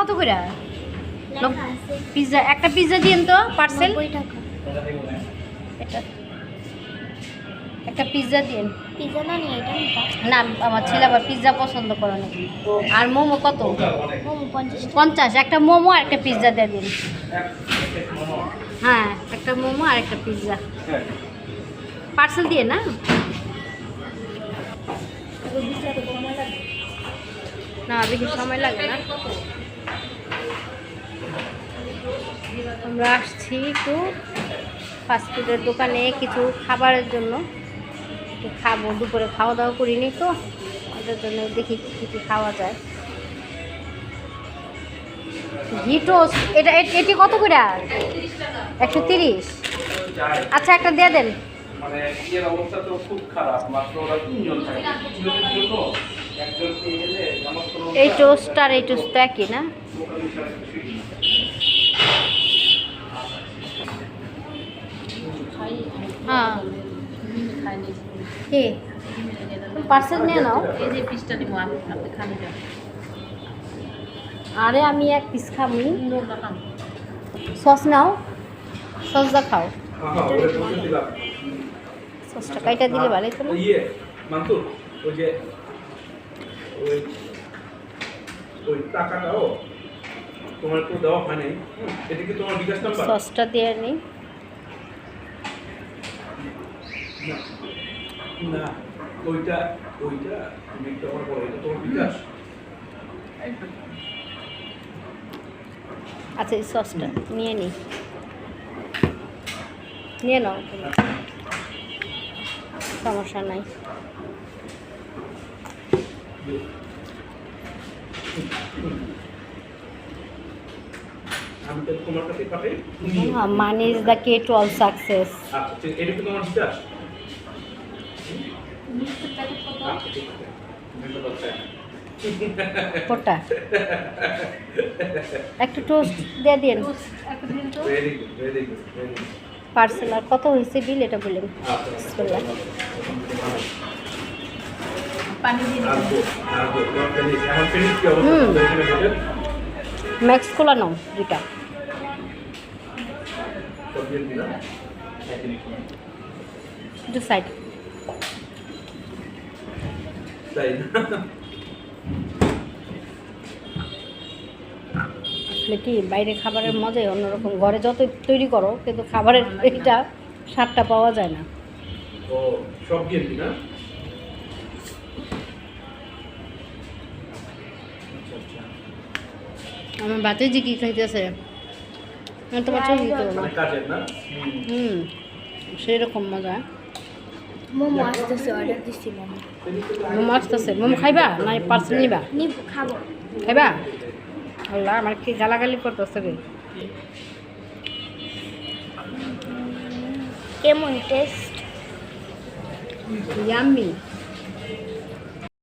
কত করে? পিৎজা একটা পিৎজা দিন তো পার্সেল। একটা পিৎজা দিন। পিৎজা না নিয়ে এটা নিতা না আমার ছেলে আবার পিৎজা পছন্দ করে না। আর মোমো কত? মোমো 50। একটা মোমো আর একটা পিৎজা দিয়ে দিন। হ্যাঁ একটা মোমো আর একটা পিৎজা পার্সেল দিয়ে না। না বেশি সময় লাগে না। আমরা আসছি একটু ফাস্টফুডের দোকানে কিছু খাবারের জন্য, একটু খাবো। দুপুরে খাওয়া দাওয়া করিনি তো, ওটার জন্য দেখি কী কী খাওয়া যায়। ঘি টোস্ট এটা এটি কত করে? 130। আচ্ছা একটা দিয়ে দেন। মানে এর অবস্থা তো খুব খারাপ, মাত্র ওরা 3 জন থাকে। একজন এলে আমার কোনো এই টোস্ট আর এই টোস্ট তো একই না? হ্যাঁ কি পার্সেল নিয়ে নাও। এই যে পিসটা নিবো আমি, আপনি খালি যান। আরে আমি এক পিস খাবি। সস নাও, সস দা খাও। হ্যাঁ ওরে বলে দিলাম। সসটা কাইটা দিলে ভালো হতো না? ইয়ে মানসুর ওই যে ওই ওই টাকাটাও তোমার তো দেওয়া হয় নাই। এটা কি তোমার বিকাশ নাম্বার? সসটা দিয়ে নিই। না ওইটা তুমি একটু আমার বলো, এটা তোমার বিকাশ? আচ্ছা এই সসটা নিয়ে নিই, নিয়ে নাও, সমস্যা নাই। আমি তো তোমার কাছে পাঠাই। Money is the K to all success. আচ্ছা ঠিক, এটা কি তোমার বিকাশ? কোটা একটা টোস্ট দিয়ে দিন very good very good very good. Parcel. আর কত হয়েছে বিল এটা বলেন। বিসমিল্লাহ। পানি দিয়ে এখন ফিনিশ কি অবস্থা এখানে বলেন? ম্যাক্স কোলা নাও দুটা। সবজি দিলাম একটু সাইড। তাই না? আসলে কি বাইরে খাবারের মজাই অন্যরকম। ঘরে যত তৈরি করো কিন্তু খাবারের এটা স্বাদটা পাওয়া যায় না। ও সব গেন্দি না? আমার বাতে যে কি খাইতেছে তোমার চোখ দিতে না। মানে কাজের না? সেই রকম মজা। মোমো আসতেছে, অর্ডার দিচ্ছি মোমো। মোমো আসতেছে। মোমো খাইবা না পার্সেল নিবা? নিব, খাবো। খাইবা? আল্লাহ আমার কি গালাগালি করতেছে রে। কেমন টেস্ট? ইয়াম্মি।